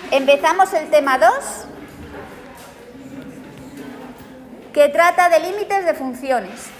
Empezamos el tema 2, que trata de límites de funciones.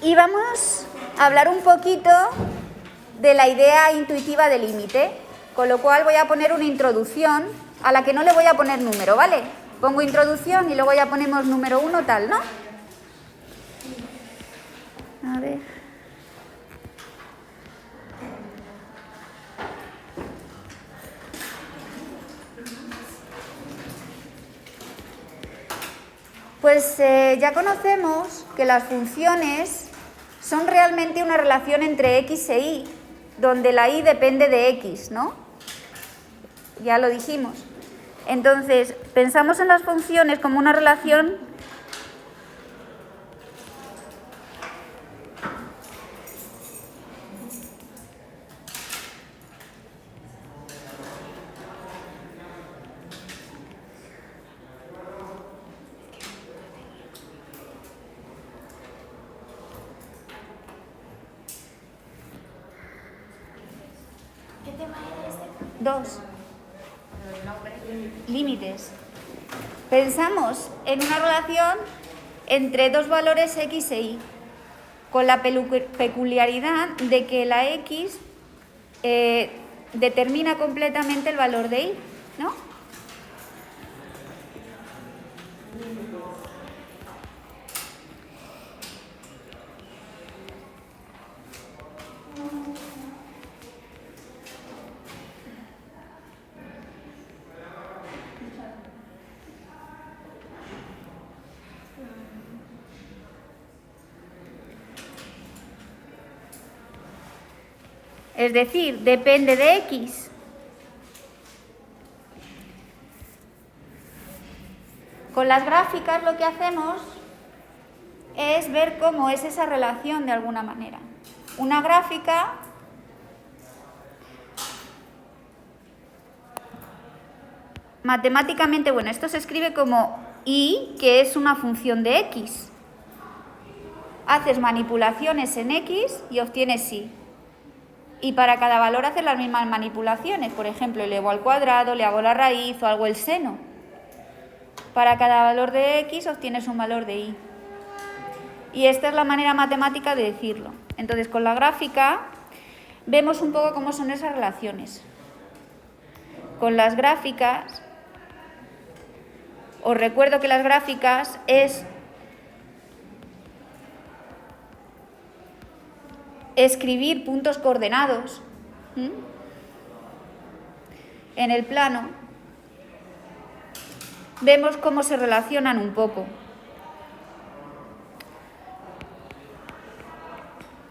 Y vamos a hablar un poquito de la idea intuitiva de límite, con lo cual voy a poner una introducción a la que no le voy a poner número, ¿vale? Pongo introducción y luego ya ponemos número 1 tal, ¿no? A ver. Pues ya conocemos que las funciones son realmente una relación entre x e y, donde la y depende de x, ¿no? Ya lo dijimos. Entonces, pensamos en las funciones como una relación ¿Qué tema era este? 2. Límites. Pensamos en una relación entre dos valores x e y, con la peculiaridad de que la x determina completamente el valor de y, ¿no? Es decir, depende de x. Con las gráficas lo que hacemos es ver cómo es esa relación de alguna manera. Una gráfica matemáticamente, bueno, esto se escribe como y, que es una función de x. Haces manipulaciones en x y obtienes y. Y para cada valor haces las mismas manipulaciones. Por ejemplo, elevo al cuadrado, le hago la raíz o hago el seno. Para cada valor de x obtienes un valor de y. Y esta es la manera matemática de decirlo. Entonces, con la gráfica vemos un poco cómo son esas relaciones. Con las gráficas, os recuerdo que las gráficas es escribir puntos coordenados en el plano. Vemos cómo se relacionan un poco.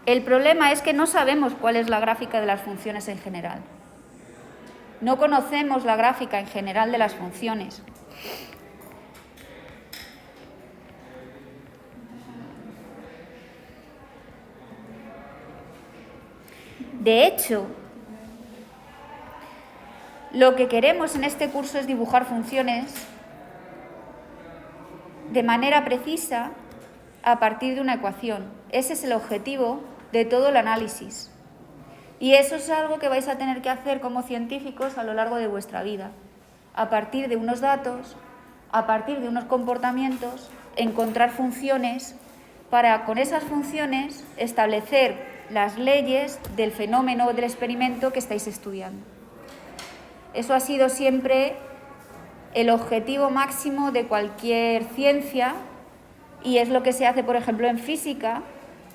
El problema es que no sabemos cuál es la gráfica de las funciones en general. No conocemos la gráfica en general de las funciones. De hecho, lo que queremos en este curso es dibujar funciones de manera precisa a partir de una ecuación. Ese es el objetivo de todo el análisis. Y eso es algo que vais a tener que hacer como científicos a lo largo de vuestra vida. A partir de unos datos, a partir de unos comportamientos, encontrar funciones para, con esas funciones, establecer las leyes del fenómeno o del experimento que estáis estudiando. Eso ha sido siempre el objetivo máximo de cualquier ciencia y es lo que se hace, por ejemplo, en física,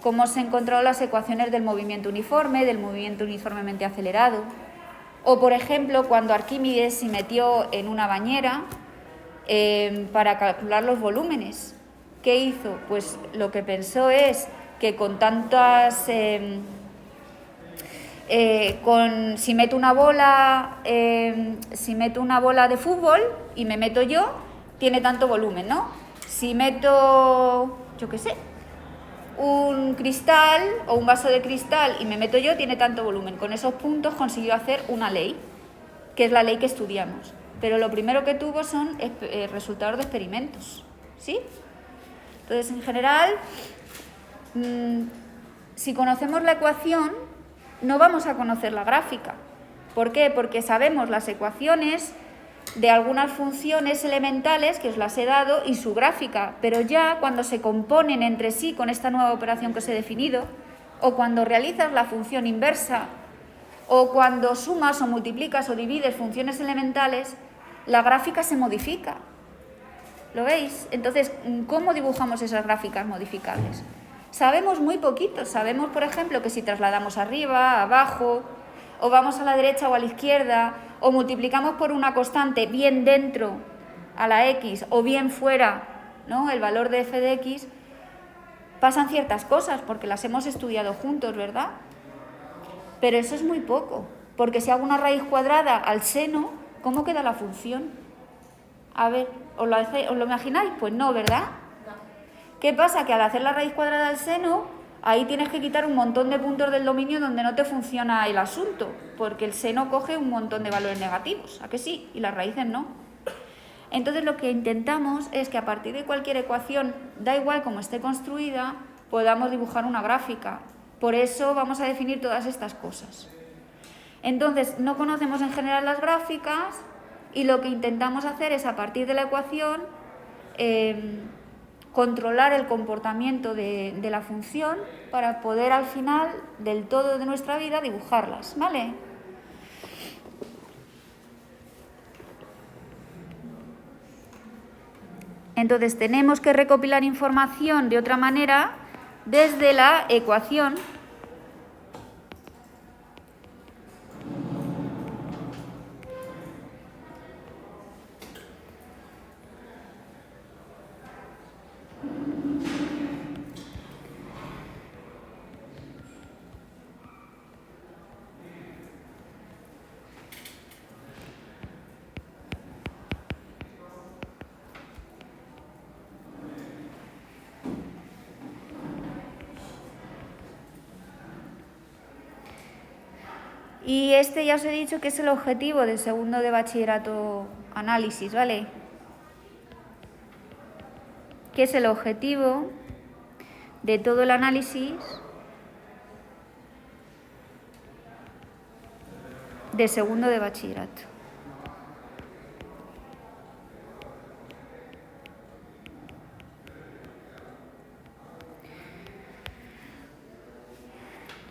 como se han encontrado las ecuaciones del movimiento uniformemente acelerado, o, por ejemplo, cuando Arquímedes se metió en una bañera para calcular los volúmenes. ¿Qué hizo? Pues lo que pensó es que con tantas si meto una bola de fútbol y me meto yo, tiene tanto volumen, ¿no? Si meto, yo qué sé, un cristal o un vaso de cristal y me meto yo, tiene tanto volumen. Con esos puntos consiguió hacer una ley, que es la ley que estudiamos. Pero lo primero que tuvo son resultados de experimentos, ¿sí? Entonces, en general, si conocemos la ecuación, no vamos a conocer la gráfica. ¿Por qué? Porque sabemos las ecuaciones de algunas funciones elementales, que os las he dado, y su gráfica, pero ya cuando se componen entre sí con esta nueva operación que os he definido, o cuando realizas la función inversa, o cuando sumas o multiplicas o divides funciones elementales, la gráfica se modifica. ¿Lo veis? Entonces, ¿cómo dibujamos esas gráficas modificables? Sabemos muy poquito. Sabemos, por ejemplo, que si trasladamos arriba, abajo, o vamos a la derecha o a la izquierda, o multiplicamos por una constante bien dentro a la x o bien fuera, ¿no?, el valor de f de x, pasan ciertas cosas porque las hemos estudiado juntos, ¿verdad? Pero eso es muy poco, porque si hago una raíz cuadrada al seno, ¿cómo queda la función? A ver, ¿os lo imagináis? Pues no, ¿verdad? ¿Qué pasa? Que al hacer la raíz cuadrada al seno, ahí tienes que quitar un montón de puntos del dominio donde no te funciona el asunto, porque el seno coge un montón de valores negativos, ¿a que sí? Y las raíces no. Entonces lo que intentamos es que a partir de cualquier ecuación, da igual cómo esté construida, podamos dibujar una gráfica. Por eso vamos a definir todas estas cosas. Entonces, no conocemos en general las gráficas y lo que intentamos hacer es, a partir de la ecuación, controlar el comportamiento de la función para poder al final del todo de nuestra vida dibujarlas, ¿vale? Entonces tenemos que recopilar información de otra manera desde la ecuación. Y este ya os he dicho que es el objetivo del segundo de bachillerato análisis, ¿vale? Que es el objetivo de todo el análisis de segundo de bachillerato.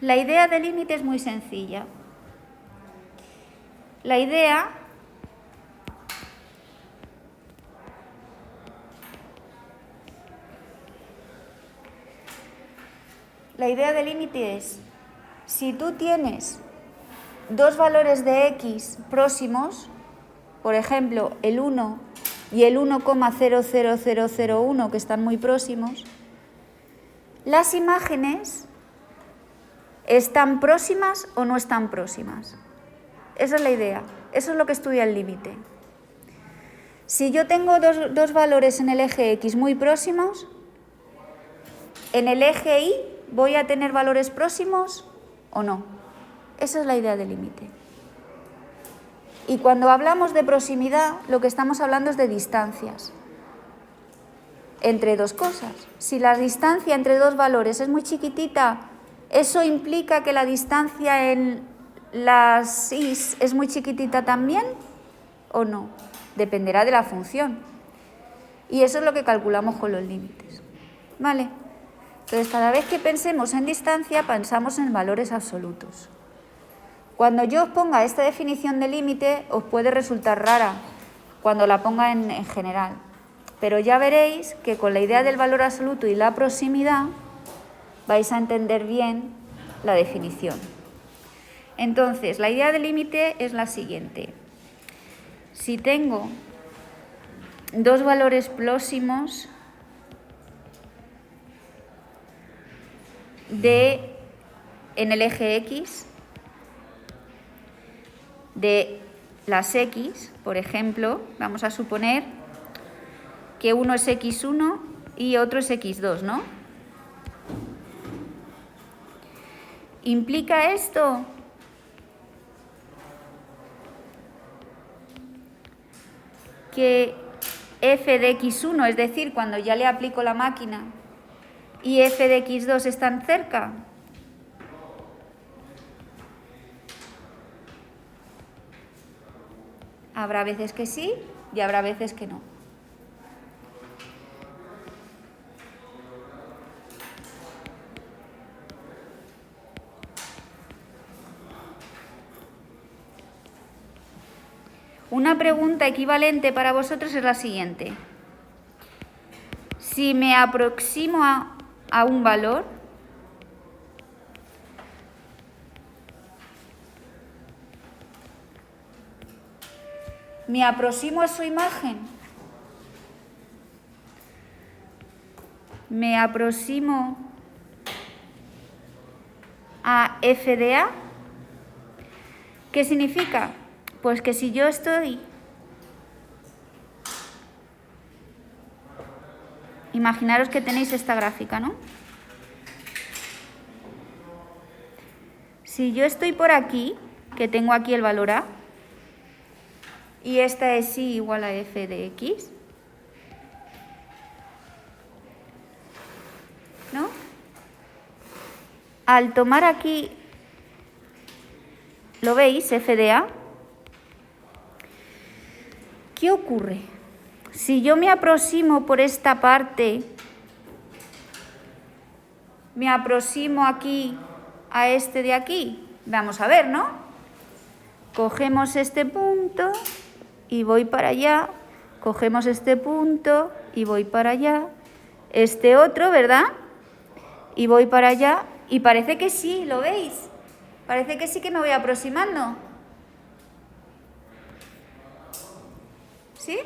La idea del límite es muy sencilla. La idea del límite es, si tú tienes dos valores de x próximos, por ejemplo, el 1 y el 1,00001, que están muy próximos, las imágenes ¿están próximas o no están próximas? Esa es la idea, eso es lo que estudia el límite. Si yo tengo dos valores en el eje X muy próximos, en el eje Y voy a tener valores próximos o no. Esa es la idea del límite. Y cuando hablamos de proximidad, lo que estamos hablando es de distancias entre dos cosas. Si la distancia entre dos valores es muy chiquitita, ¿eso implica que la distancia en las y es muy chiquitita también o no? Dependerá de la función. Y eso es lo que calculamos con los límites. ¿Vale? Entonces, cada vez que pensemos en distancia, pensamos en valores absolutos. Cuando yo os ponga esta definición de límite, os puede resultar rara cuando la ponga en general. Pero ya veréis que con la idea del valor absoluto y la proximidad vais a entender bien la definición. Entonces, la idea del límite es la siguiente. Si tengo dos valores próximos en el eje X, de las x, por ejemplo, vamos a suponer que uno es x1 y otro es x2, ¿no? ¿Implica esto que f de x1, es decir, cuando ya le aplico la máquina, y f de x2 están cerca? Habrá veces que sí y habrá veces que no. Una pregunta equivalente para vosotros es la siguiente. Si me aproximo a un valor, ¿me aproximo a su imagen? ¿Me aproximo a f de a? ¿Qué significa? Pues que si yo estoy... Imaginaros que tenéis esta gráfica, ¿no? Si yo estoy por aquí, que tengo aquí el valor a, y esta es y igual a f de x, ¿no? Al tomar aquí, ¿lo veis? F de a. ¿Qué ocurre? Si yo me aproximo por esta parte, me aproximo aquí a este de aquí, vamos a ver, ¿no? Cogemos este punto y voy para allá, cogemos este punto y voy para allá, este otro, ¿verdad? Y voy para allá y parece que sí, ¿lo veis? Parece que sí que me voy aproximando. ¿Sí?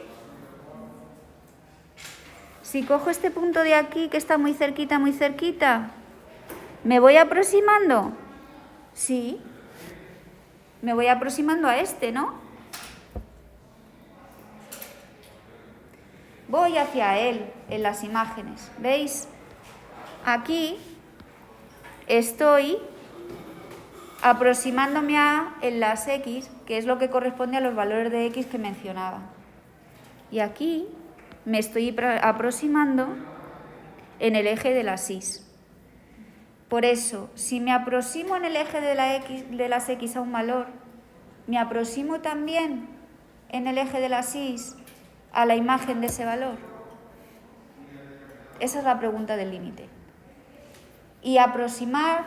Si cojo este punto de aquí que está muy cerquita, ¿me voy aproximando? Sí. Me voy aproximando a este, ¿no? Voy hacia él en las imágenes. ¿Veis? Aquí estoy aproximándome a en las x, que es lo que corresponde a los valores de x que mencionaba. Y aquí me estoy aproximando en el eje de las y. Por eso, si me aproximo en el eje de las x a un valor, me aproximo también en el eje de las y a la imagen de ese valor. Esa es la pregunta del límite. Y aproximar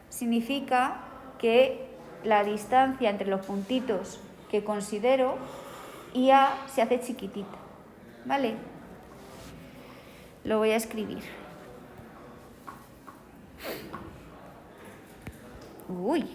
significa que la distancia entre los puntitos que considero y a se hace chiquitita. ¿Vale? Lo voy a escribir. Uy.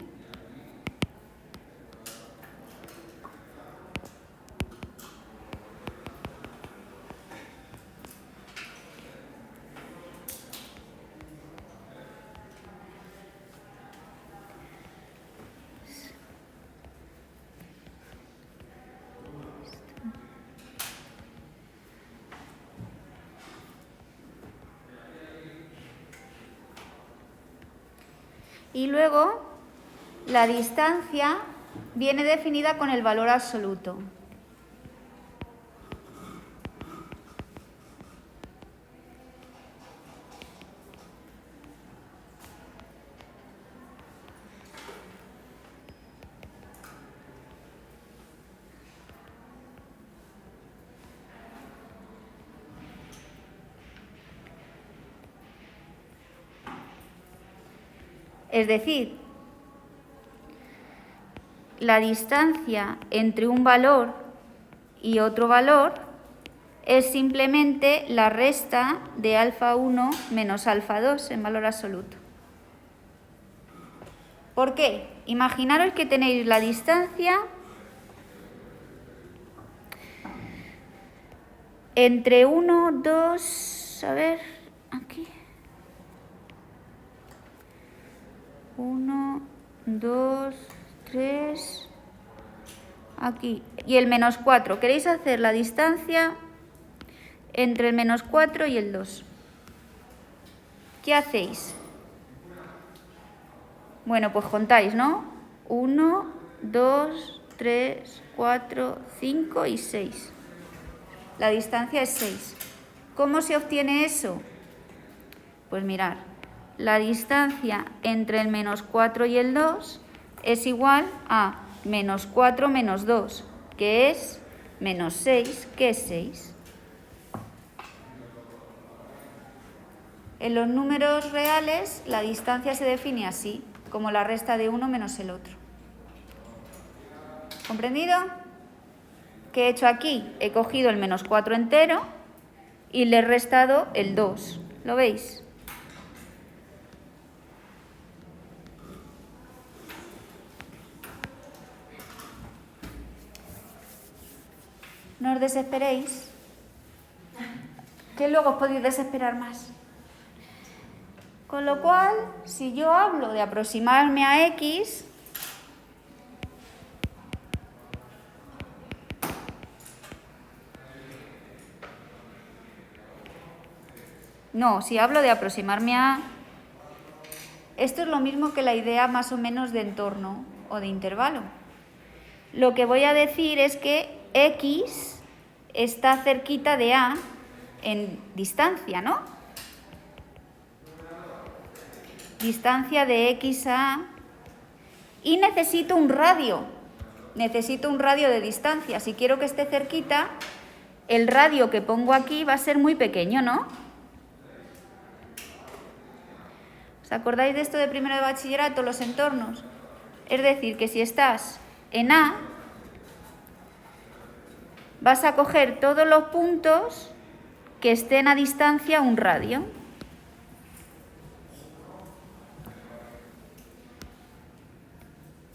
Y luego, la distancia viene definida con el valor absoluto. Es decir, la distancia entre un valor y otro valor es simplemente la resta de alfa 1 menos alfa 2 en valor absoluto. ¿Por qué? Imaginaros que tenéis la distancia entre 1, 2, a ver, aquí. 1, 2, 3, aquí, y el menos 4. Queréis hacer la distancia entre el menos 4 y el 2. ¿Qué hacéis? Bueno, pues contáis, ¿no? 1, 2, 3, 4, 5 y 6. La distancia es 6. ¿Cómo se obtiene eso? Pues mirad, la distancia entre el menos 4 y el 2 es igual a menos 4 menos 2, que es menos 6, que es 6. En los números reales, la distancia se define así, como la resta de uno menos el otro. ¿Comprendido? ¿Qué he hecho aquí? He cogido el menos 4 entero y le he restado el 2. ¿Lo veis? No os desesperéis, que luego os podéis desesperar más. Con lo cual, si yo hablo de aproximarme a X, no, si hablo de aproximarme a... Esto es lo mismo que la idea más o menos de entorno o de intervalo. Lo que voy a decir es que X está cerquita de A en distancia, ¿no? Distancia de X a A. Y necesito un radio. Necesito un radio de distancia. Si quiero que esté cerquita, el radio que pongo aquí va a ser muy pequeño, ¿no? ¿Os acordáis de esto de primero de bachillerato, los entornos? Es decir, que si estás en A, vas a coger todos los puntos que estén a distancia un radio.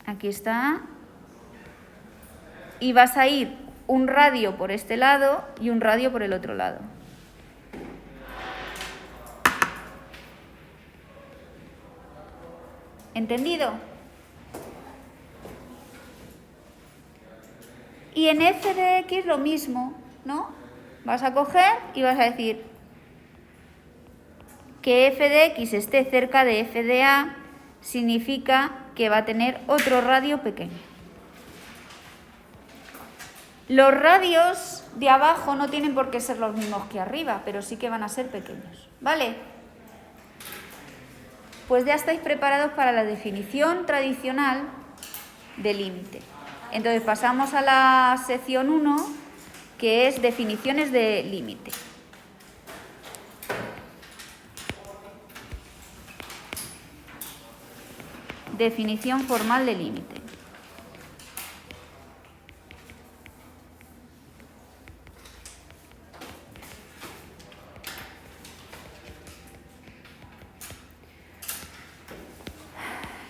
Aquí está. Y vas a ir un radio por este lado y un radio por el otro lado. ¿Entendido? Y en f de x lo mismo, ¿no? Vas a coger y vas a decir que f de x esté cerca de f de a significa que va a tener otro radio pequeño. Los radios de abajo no tienen por qué ser los mismos que arriba, pero sí que van a ser pequeños, ¿vale? Pues ya estáis preparados para la definición tradicional de límite. Entonces pasamos a la sección 1, que es definiciones de límite. Definición formal de límite.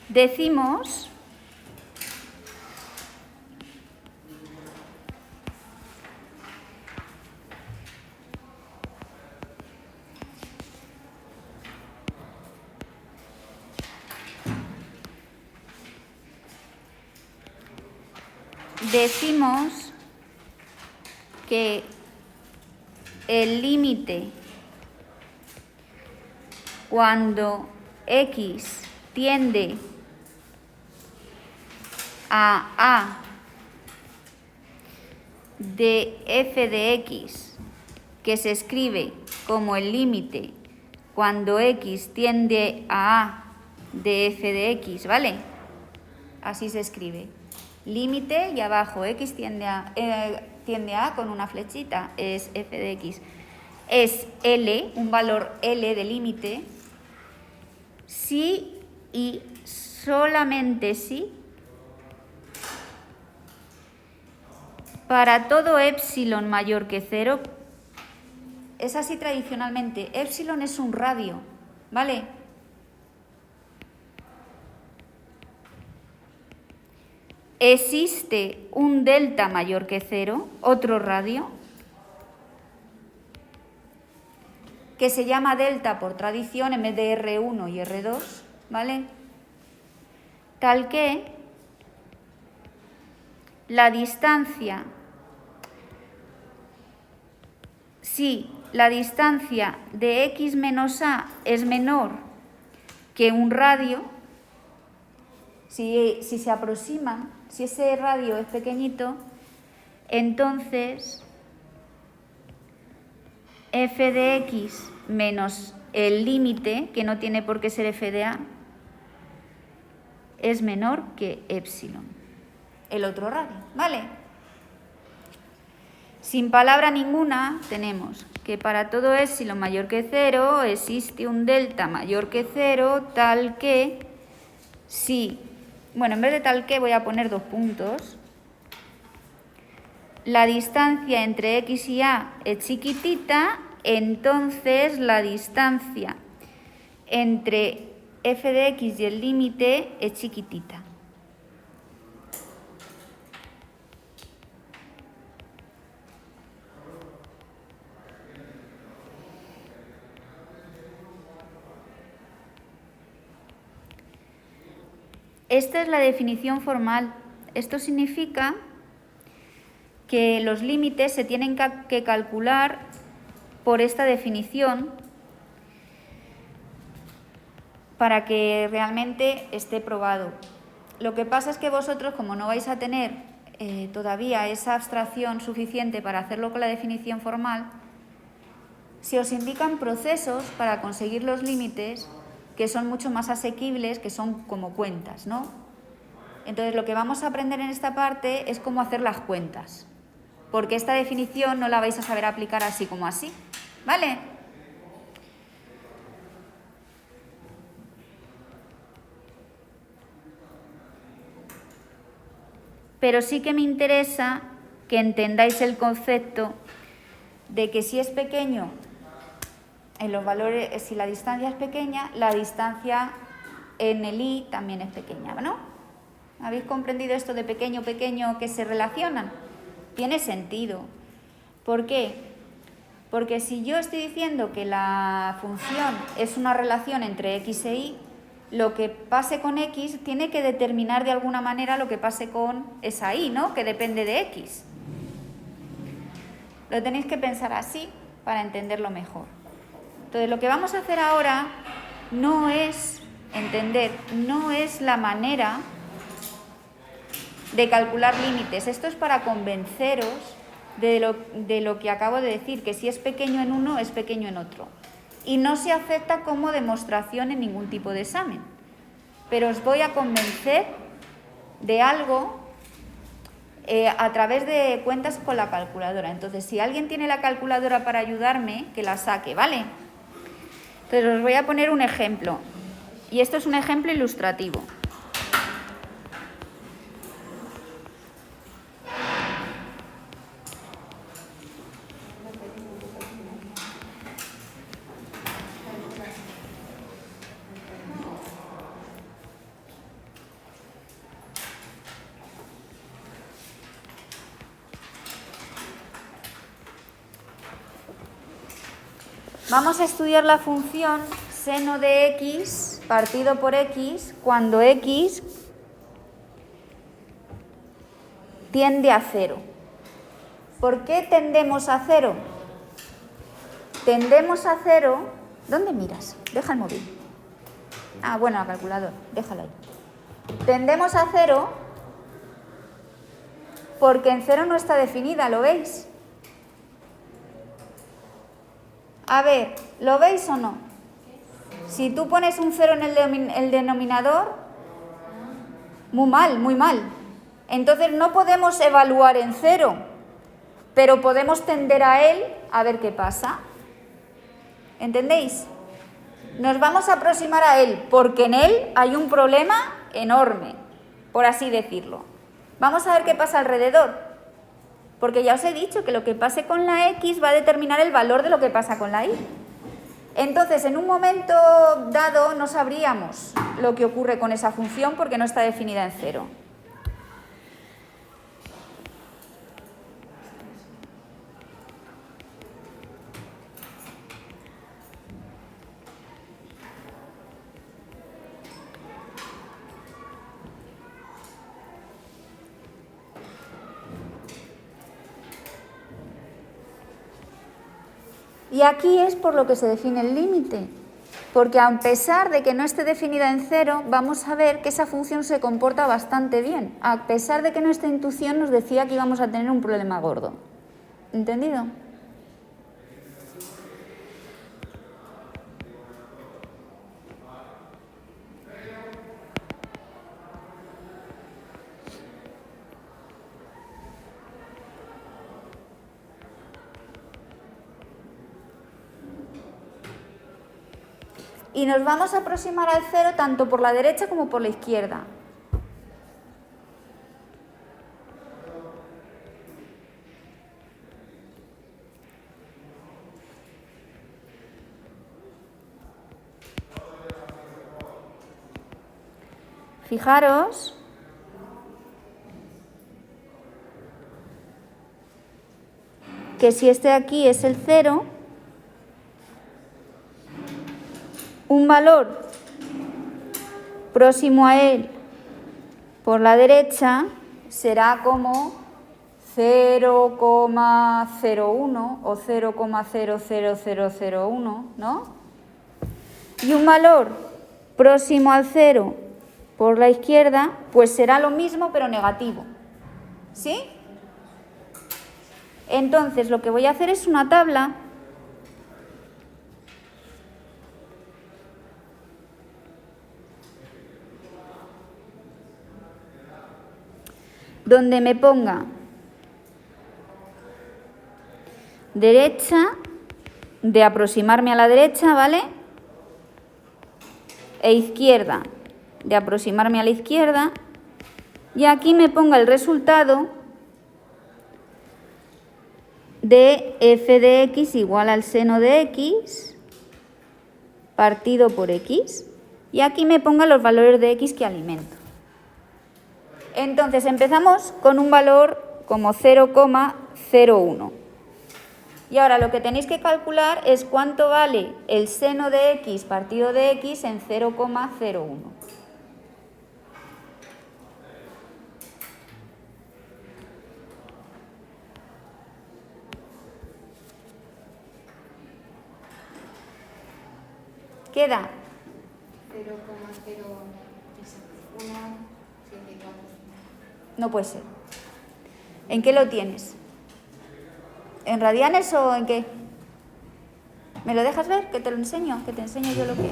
Decimos que el límite cuando x tiende a A de f de x, que se escribe como el límite cuando x tiende a A de f de x, ¿vale? Así se escribe. Límite y abajo x tiende a con una flechita, es f de x. Es L, un valor L de límite, si y solamente si para todo epsilon mayor que 0, es así tradicionalmente, epsilon es un radio, ¿vale? Existe un delta mayor que 0, otro radio, que se llama delta por tradición en vez de R1 y R2, ¿vale? Tal que la distancia, si la distancia de x menos a es menor que un radio, si se aproximan, si ese radio es pequeñito, entonces f de x menos el límite, que no tiene por qué ser f de a, es menor que epsilon, el otro radio, ¿vale? Sin palabra ninguna tenemos que para todo epsilon mayor que 0 existe un delta mayor que 0 tal que si, bueno, en vez de tal que voy a poner 2 puntos, la distancia entre x y a es chiquitita, entonces la distancia entre f de x y el límite es chiquitita. Esta es la definición formal. Esto significa que los límites se tienen que calcular por esta definición para que realmente esté probado. Lo que pasa es que vosotros, como no vais a tener todavía esa abstracción suficiente para hacerlo con la definición formal, se os indican procesos para conseguir los límites que son mucho más asequibles, que son como cuentas, ¿no? Entonces, lo que vamos a aprender en esta parte es cómo hacer las cuentas, porque esta definición no la vais a saber aplicar así como así, ¿vale? Pero sí que me interesa que entendáis el concepto de que si es pequeño, en los valores, si la distancia es pequeña, la distancia en el i también es pequeña, ¿no? ¿Habéis comprendido esto de pequeño, pequeño, que se relacionan? Tiene sentido. ¿Por qué? Porque si yo estoy diciendo que la función es una relación entre x e y, lo que pase con x tiene que determinar de alguna manera lo que pase con esa y, ¿no? Que depende de x. Lo tenéis que pensar así para entenderlo mejor. Entonces, lo que vamos a hacer ahora no es entender, no es la manera de calcular límites. Esto es para convenceros de lo que acabo de decir, que si es pequeño en uno, es pequeño en otro. Y no se acepta como demostración en ningún tipo de examen. Pero os voy a convencer de algo a través de cuentas con la calculadora. Entonces, si alguien tiene la calculadora para ayudarme, que la saque, ¿vale? Entonces, os voy a poner un ejemplo. Y esto es un ejemplo ilustrativo. Vamos a estudiar la función seno de x partido por x cuando x tiende a 0. ¿Por qué tendemos a 0? Tendemos a 0... ¿Dónde miras? Deja el móvil. Ah, bueno, la calculadora. Déjala ahí. Tendemos a 0 porque en 0 no está definida, ¿lo veis? A ver, ¿lo veis o no? Si tú pones un 0 en el denominador, muy mal, muy mal. Entonces no podemos evaluar en 0, pero podemos tender a él a ver qué pasa. ¿Entendéis? Nos vamos a aproximar a él porque en él hay un problema enorme, por así decirlo. Vamos a ver qué pasa alrededor. Porque ya os he dicho que lo que pase con la x va a determinar el valor de lo que pasa con la y. Entonces, en un momento dado no sabríamos lo que ocurre con esa función porque no está definida en 0. Y aquí es por lo que se define el límite, porque a pesar de que no esté definida en 0, vamos a ver que esa función se comporta bastante bien, a pesar de que nuestra intuición nos decía que íbamos a tener un problema gordo. ¿Entendido? Y nos vamos a aproximar al 0 tanto por la derecha como por la izquierda. Fijaros que si este de aquí es el 0, un valor próximo a él por la derecha será como 0,01 o 0,00001, ¿no? Y un valor próximo al 0 por la izquierda, pues será lo mismo pero negativo. ¿Sí? Entonces lo que voy a hacer es una tabla donde me ponga derecha, de aproximarme a la derecha, ¿vale? E izquierda, de aproximarme a la izquierda. Y aquí me ponga el resultado de f de x igual al seno de x partido por x. Y aquí me ponga los valores de x que alimento. Entonces empezamos con un valor como 0,01. Y ahora lo que tenéis que calcular es cuánto vale el seno de x partido de x en 0,01. ¿Qué da? 0,0174. No puede ser. ¿En qué lo tienes? ¿En radianes o en qué? ¿Me lo dejas ver? Que te lo enseño, que te enseño yo lo que...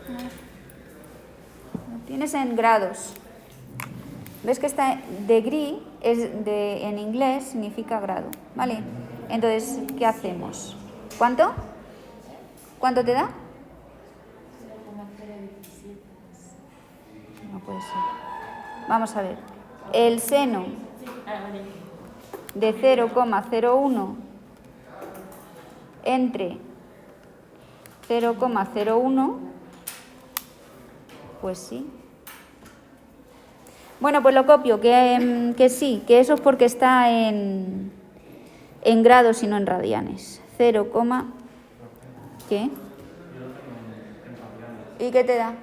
Lo tienes en grados. ¿Ves que está degree en inglés significa grado? ¿Vale? Entonces, ¿qué hacemos? ¿Cuánto? ¿Cuánto te da? 0,017. No puede ser. Vamos a ver. El seno de 0,01 entre 0,01, pues sí. Bueno, pues lo copio, que sí, que eso es porque está en grados y no en radianes. 0, ¿qué? ¿Y qué te da?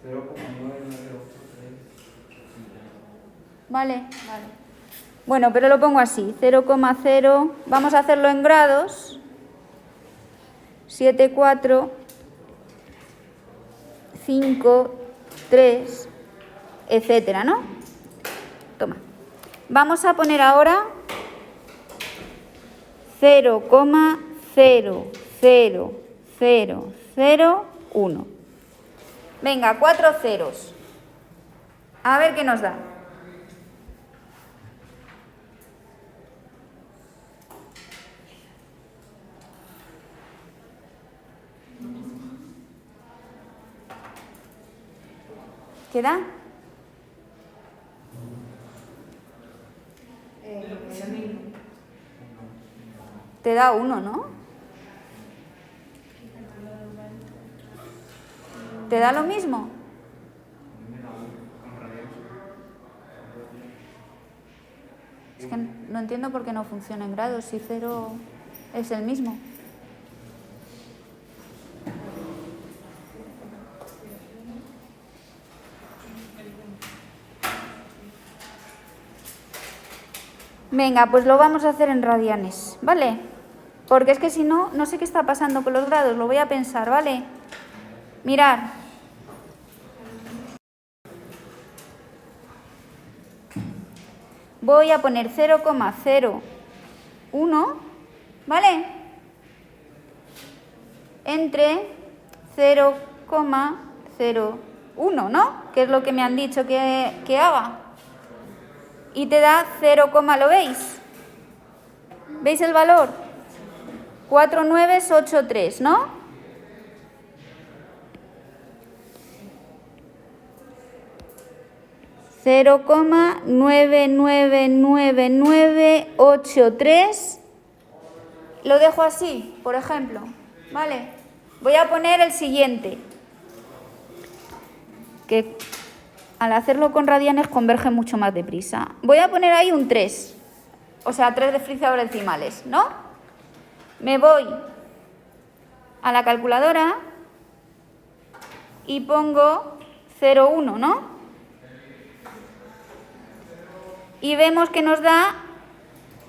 0,9983. Vale. Bueno, pero lo pongo así, 0,0, vamos a hacerlo en grados, 7, 4, 5, 3, etcétera, ¿no? Toma. Vamos a poner ahora 0,00001. Venga, 4 ceros. A ver qué nos da. ¿Qué da? Te da 1, ¿no? ¿Te da lo mismo? Es que no entiendo por qué no funciona en grados si 0 es el mismo. Venga, pues lo vamos a hacer en radianes, ¿vale? Porque es que si no, no sé qué está pasando con los grados, lo voy a pensar, ¿vale? Mirar. Voy a poner 0,01, ¿vale? Entre 0,01, ¿no? Que es lo que me han dicho que haga. Y te da 0, ¿lo veis? ¿Veis el valor? 4983, ¿no? (0,99983) lo dejo así, por ejemplo, ¿vale? Voy a poner el siguiente, que al hacerlo con radianes converge mucho más deprisa. Voy a poner ahí un 3, o sea, 3 decimaldecidimales, ¿no? Me voy a la calculadora y pongo 0,1, ¿no? Y vemos que nos da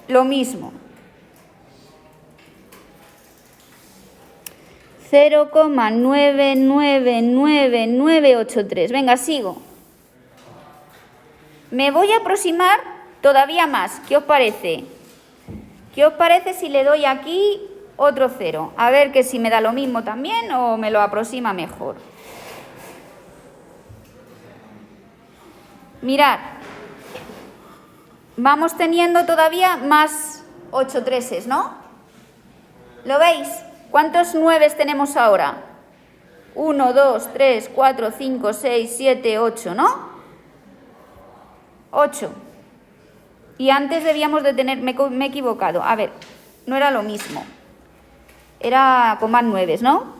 lo mismo. 0,99983. Venga, sigo. Me voy a aproximar todavía más. ¿Qué os parece? ¿Qué os parece si le doy aquí otro 0? A ver que si me da lo mismo también o me lo aproxima mejor. Mirad. Vamos teniendo todavía más 8 treses, ¿no? ¿Lo veis? ¿Cuántos 9 tenemos ahora? 1, 2, 3, 4, 5, 6, 7, 8, ¿no? 8. Y antes debíamos de tener, me he equivocado, a ver, no era lo mismo. Era con más 9, ¿no?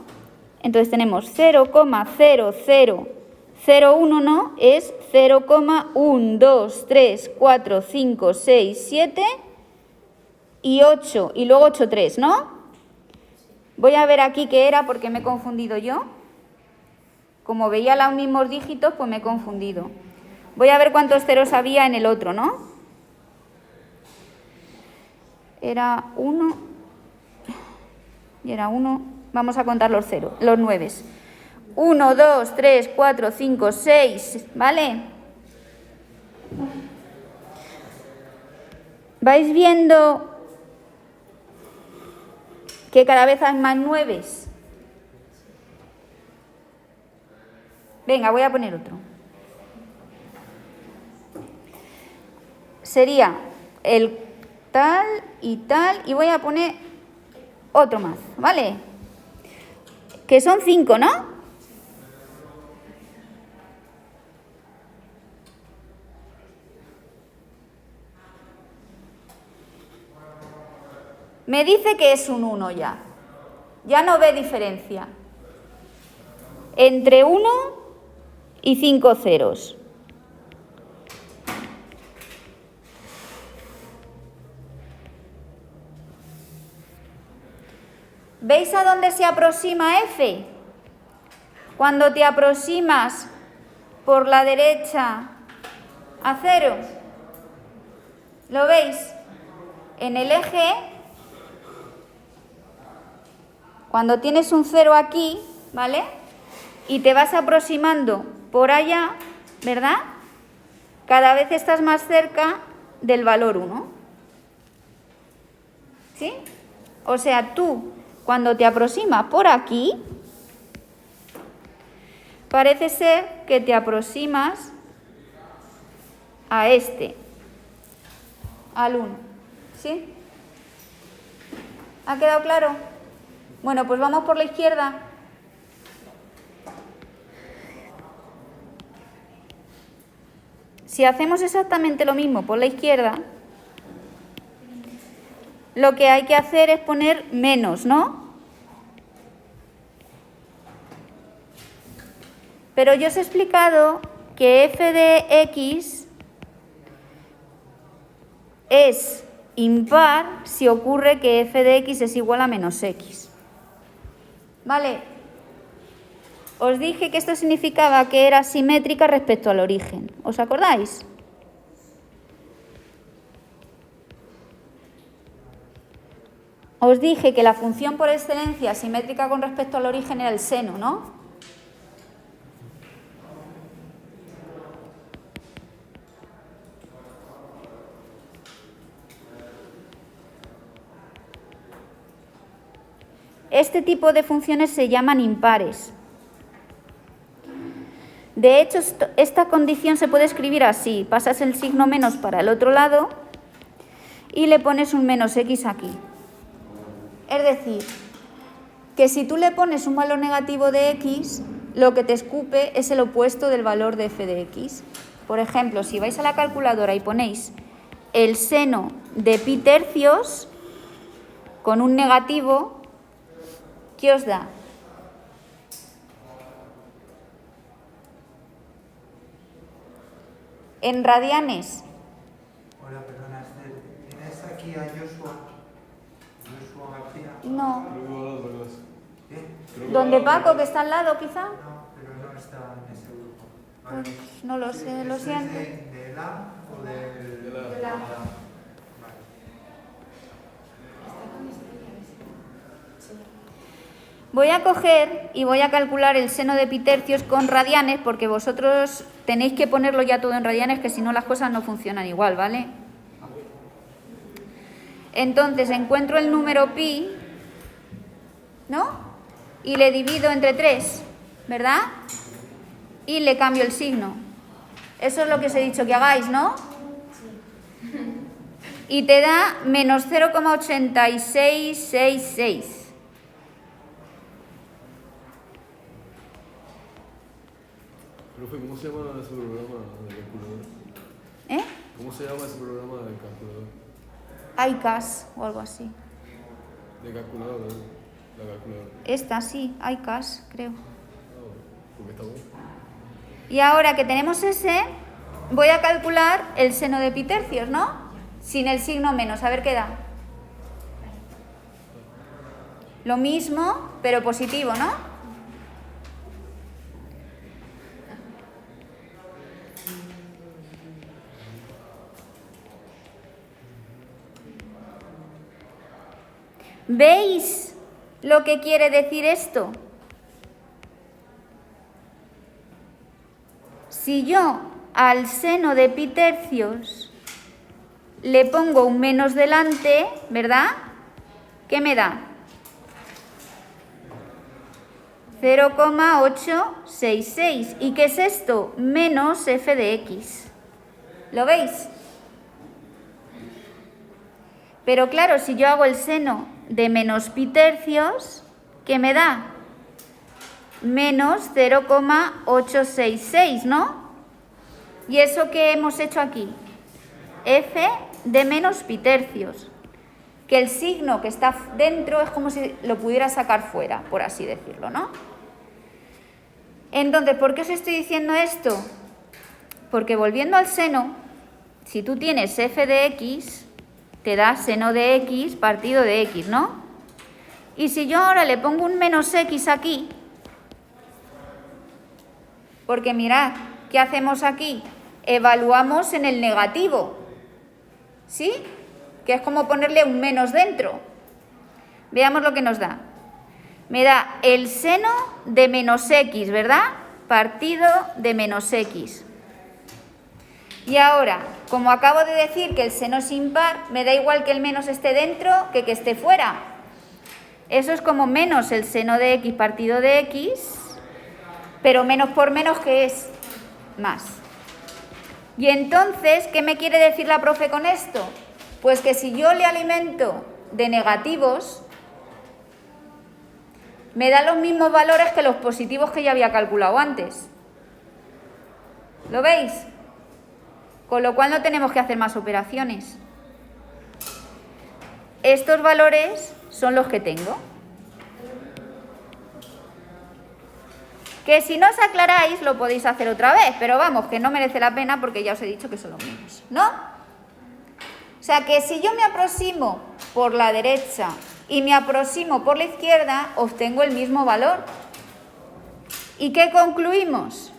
Entonces tenemos 0,0001, ¿no? Es 0,1, 2, 3, 4, 5, 6, 7 y 8. Y luego 8, 3, ¿no? Voy a ver aquí qué era porque me he confundido yo. Como veía los mismos dígitos, pues me he confundido. Voy a ver cuántos ceros había en el otro, ¿no? Era 1. Y era 1. Vamos a contar los 9. 1, 2, 3, 4, 5, 6, ¿vale? ¿Vais viendo que cada vez hay más 9? Venga, voy a poner otro. Sería el tal, y voy a poner otro más, ¿vale? Que son 5, ¿no? Me dice que es un 1 ya. Ya no ve diferencia entre 1 y 5 ceros. ¿Veis a dónde se aproxima F? Cuando te aproximas por la derecha a 0. ¿Lo veis? En el eje, cuando tienes un 0 aquí, ¿vale? Y te vas aproximando por allá, ¿verdad? Cada vez estás más cerca del valor 1. ¿Sí? O sea, tú, cuando te aproximas por aquí, parece ser que te aproximas a este, al 1. ¿Sí? ¿Ha quedado claro? Bueno, pues vamos por la izquierda. Si hacemos exactamente lo mismo por la izquierda, lo que hay que hacer es poner menos, ¿no? Pero yo os he explicado que f de x es impar si ocurre que f de x es igual a menos x. ¿Vale? Os dije que esto significaba que era simétrica respecto al origen. ¿Os acordáis? os dije que la función por excelencia simétrica con respecto al origen era el seno, ¿no? Este tipo de funciones se llaman impares. De hecho, esta condición se puede escribir así. Pasas el signo menos para el otro lado y le pones un menos x aquí. Es decir, que si tú le pones un valor negativo de x, lo que te escupe es el opuesto del valor de f de x. Por ejemplo, si vais a la calculadora y ponéis el seno de pi tercios con un negativo, ¿qué os da? En radianes. Hola, perdona, Esther. ¿Tienes aquí a Joshua? Joshua García. No. ¿Eh? ¿Donde Paco, que está al lado, quizá? No, pero no está en ese grupo. Pues no lo sé, lo siento. ¿De la o del...? De la. Vale. Voy a coger y voy a calcular el seno de pi tercios con radianes, porque vosotros tenéis que ponerlo ya todo en radianes, que si no las cosas no funcionan igual, ¿vale? Entonces encuentro el número pi, ¿no? Y le divido entre 3, ¿verdad? Y le cambio el signo. Eso es lo que os he dicho que hagáis, ¿no? Y te da menos 0,8666. Profe, ¿cómo se llama ese programa de calculador? ¿Eh? ¿Cómo se llama ese programa de calculador? ICAS o algo así. De calculador, ¿no? La calculadora. Esta sí, ICAS, creo. Ah, porque está bueno. Y ahora que tenemos ese, voy a calcular el seno de pi tercios, ¿no? Sin el signo menos, a ver qué da. Lo mismo, pero positivo, ¿no? ¿Veis lo que quiere decir esto? Si yo al seno de pi tercios le pongo un menos delante, ¿verdad? ¿Qué me da? 0,866. ¿Y qué es esto? Menos f de x. ¿Lo veis? Pero claro, si yo hago el seno de menos pi tercios, ¿qué me da? Menos 0,866, ¿no? ¿Y eso qué hemos hecho aquí? F de menos pi tercios. Que el signo que está dentro es como si lo pudiera sacar fuera, por así decirlo, ¿no? Entonces, ¿por qué os estoy diciendo esto? Porque volviendo al seno, si tú tienes f de x, te da seno de x partido de x, ¿no? Y si yo ahora le pongo un menos x aquí, porque mirad, ¿qué hacemos aquí? Evaluamos en el negativo, ¿sí? Que es como ponerle un menos dentro. Veamos lo que nos da. Me da el seno de menos x, ¿verdad? Partido de menos x. Y ahora, como acabo de decir que el seno es impar, me da igual que el menos esté dentro que esté fuera. Eso es como menos el seno de x partido de x, pero menos por menos, ¿qué es? Más. Y entonces, ¿qué me quiere decir la profe con esto? Pues que si yo le alimento de negativos, me da los mismos valores que los positivos que ya había calculado antes. ¿Lo veis? Con lo cual no tenemos que hacer más operaciones. Estos valores son los que tengo. Que si no os aclaráis lo podéis hacer otra vez, pero vamos, que no merece la pena porque ya os he dicho que son los mismos, ¿no? O sea que si yo me aproximo por la derecha y me aproximo por la izquierda, obtengo el mismo valor. ¿Y qué concluimos?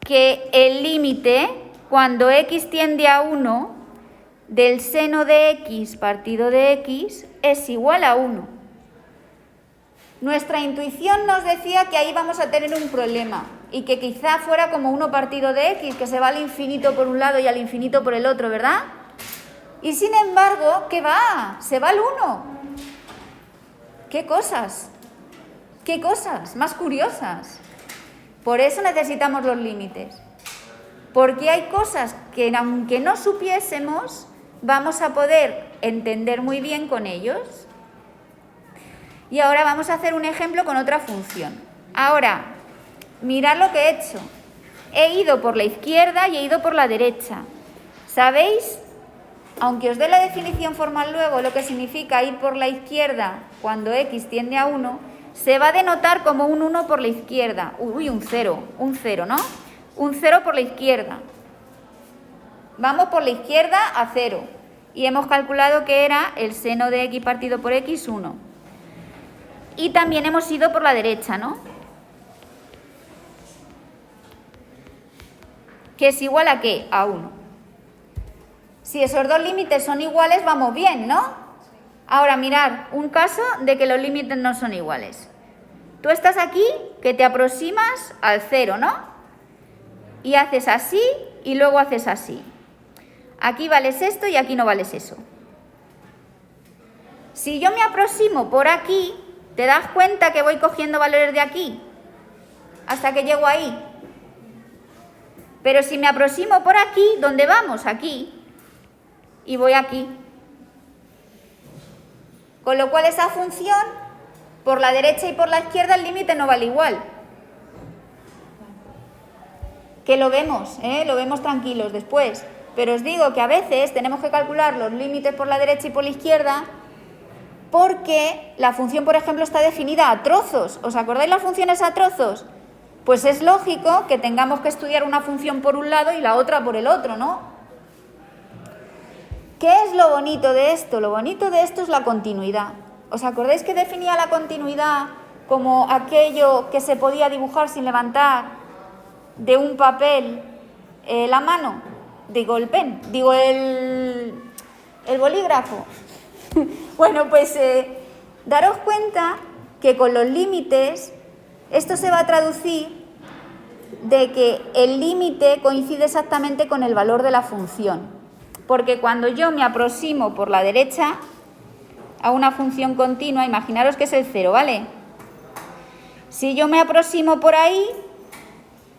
Que el límite, cuando x tiende a 1, del seno de x partido de x es igual a 1. Nuestra intuición nos decía que ahí vamos a tener un problema y que quizá fuera como 1 partido de x, que se va al infinito por un lado y al infinito por el otro, ¿verdad? Y sin embargo, ¿qué va? Se va al 1. ¿Qué cosas? ¿Qué cosas más curiosas? Por eso necesitamos los límites. Porque hay cosas que aunque no supiésemos, vamos a poder entender muy bien con ellos. Y ahora vamos a hacer un ejemplo con otra función. Ahora, mirad lo que he hecho. He ido por la izquierda y he ido por la derecha. ¿Sabéis? Aunque os dé la definición formal luego, lo que significa ir por la izquierda cuando x tiende a 1, se va a denotar como un 1 por la izquierda. Uy, un 0, ¿no? Un 0 por la izquierda. Vamos por la izquierda a 0. Y hemos calculado que era el seno de x partido por x, 1. Y también hemos ido por la derecha, ¿no? ¿Que es igual a qué? A 1. Si esos dos límites son iguales, vamos bien, ¿no? Ahora, mirad, un caso de que los límites no son iguales. Tú estás aquí, que te aproximas al 0, ¿no? Y haces así y luego haces así. Aquí vales esto y aquí no vales eso. Si yo me aproximo por aquí, ¿te das cuenta que voy cogiendo valores de aquí? Hasta que llego ahí. Pero si me aproximo por aquí, ¿dónde vamos? Aquí. Y voy aquí. Con lo cual esa función, por la derecha y por la izquierda, el límite no vale igual. Que lo vemos, lo vemos tranquilos después. Pero os digo que a veces tenemos que calcular los límites por la derecha y por la izquierda porque la función, por ejemplo, está definida a trozos. ¿Os acordáis las funciones a trozos? Pues es lógico que tengamos que estudiar una función por un lado y la otra por el otro, ¿no? ¿Qué es lo bonito de esto? Lo bonito de esto es la continuidad. ¿Os acordáis que definía la continuidad como aquello que se podía dibujar sin levantar de un papel la mano? Digo, el pen, digo, el bolígrafo. Bueno, pues daros cuenta que con los límites esto se va a traducir de que el límite coincide exactamente con el valor de la función. Porque cuando yo me aproximo por la derecha a una función continua, imaginaros que es el 0, ¿vale? Si yo me aproximo por ahí,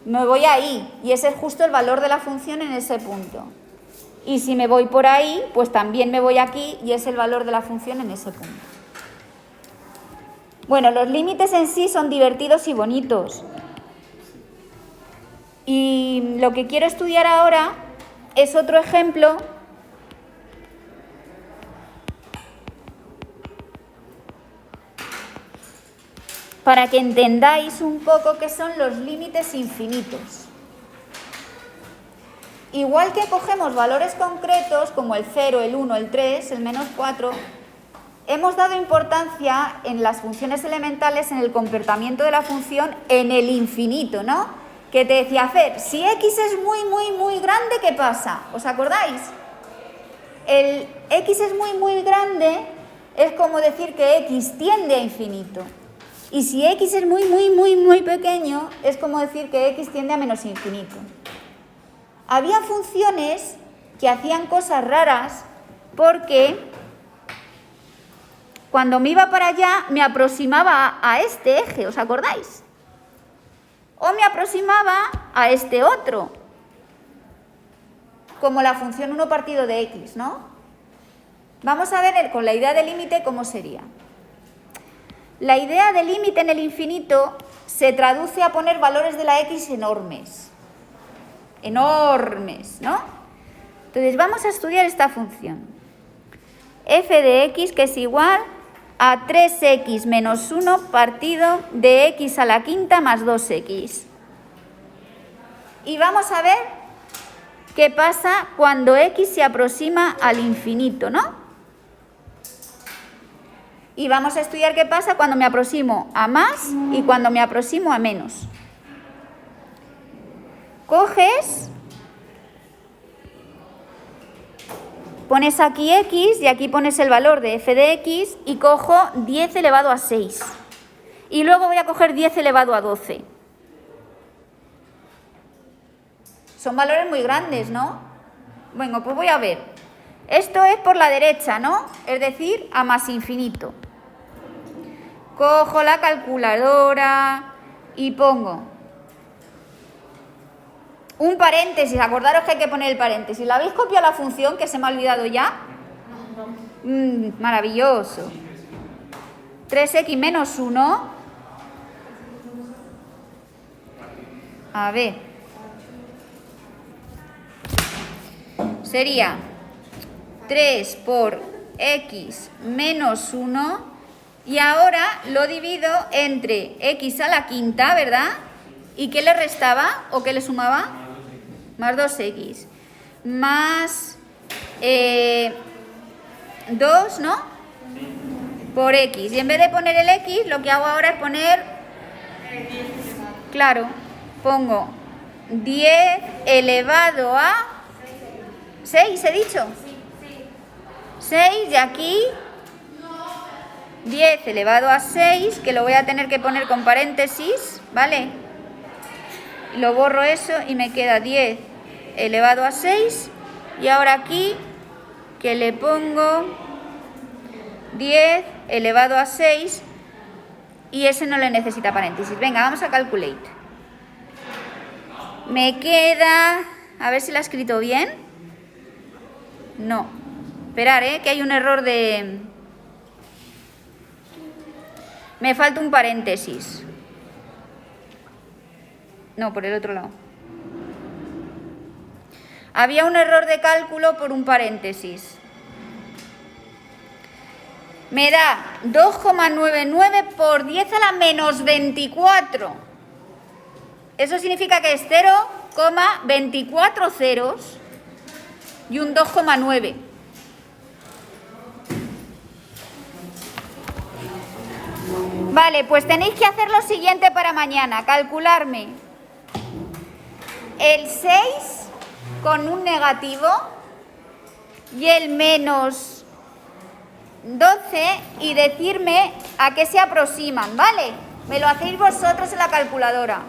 me voy ahí, y ese es justo el valor de la función en ese punto. Y si me voy por ahí, pues también me voy aquí, y es el valor de la función en ese punto. Bueno, los límites en sí son divertidos y bonitos. Y lo que quiero estudiar ahora es otro ejemplo para que entendáis un poco qué son los límites infinitos. Igual que cogemos valores concretos como el 0, el 1, el 3, el menos 4, hemos dado importancia en las funciones elementales en el comportamiento de la función en el infinito, ¿no? Que te decía, Fer, si x es muy grande, ¿qué pasa? ¿Os acordáis? El x es muy grande es como decir que x tiende a infinito. Y si x es muy pequeño, es como decir que x tiende a menos infinito. Había funciones que hacían cosas raras porque cuando me iba para allá me aproximaba a este eje, ¿os acordáis? O me aproximaba a este otro, como la función 1 partido de x, ¿no? Vamos a ver con la idea de límite cómo sería. La idea de límite en el infinito se traduce a poner valores de la x enormes. Enormes, ¿no? Entonces vamos a estudiar esta función. F de x, que es igual a 3x menos 1 partido de x a la quinta más 2x. Y vamos a ver qué pasa cuando x se aproxima al infinito, ¿no? Y vamos a estudiar qué pasa cuando me aproximo a más y cuando me aproximo a menos. Coges, pones aquí x y aquí pones el valor de f de x y cojo 10 elevado a 6. Y luego voy a coger 10 elevado a 12. Son valores muy grandes, ¿no? Bueno, pues voy a ver. Esto es por la derecha, ¿no? Es decir, a más infinito. Cojo la calculadora y pongo un paréntesis. Acordaros que hay que poner el paréntesis. ¿La habéis copiado la función que se me ha olvidado ya? Maravilloso. 3x menos 1. A ver. Sería 3 por x menos 1. Y ahora lo divido entre x a la quinta, ¿verdad? ¿Y qué le restaba o qué le sumaba? Más 2x. Más 2, ¿no? Por x. Y en vez de poner el x, lo que hago ahora es poner... Claro, pongo 10 elevado a... 6, ¿he dicho? 6 y aquí... 10 elevado a 6, que lo voy a tener que poner con paréntesis, ¿vale? Lo borro eso y me queda 10 elevado a 6. Y ahora aquí, que le pongo 10 elevado a 6 y ese no le necesita paréntesis. Venga, vamos a calculate. Me queda... A ver si lo he escrito bien. No. Esperar, que hay un error de... Me falta un paréntesis. No, por el otro lado. Había un error de cálculo por un paréntesis. Me da 2,99 por 10 a la menos 24. Eso significa que es 0,24 ceros y un 2,9. Vale, pues tenéis que hacer lo siguiente para mañana. Calcularme el 6 con un negativo y el menos 12 y decirme a qué se aproximan, ¿vale? Me lo hacéis vosotros en la calculadora.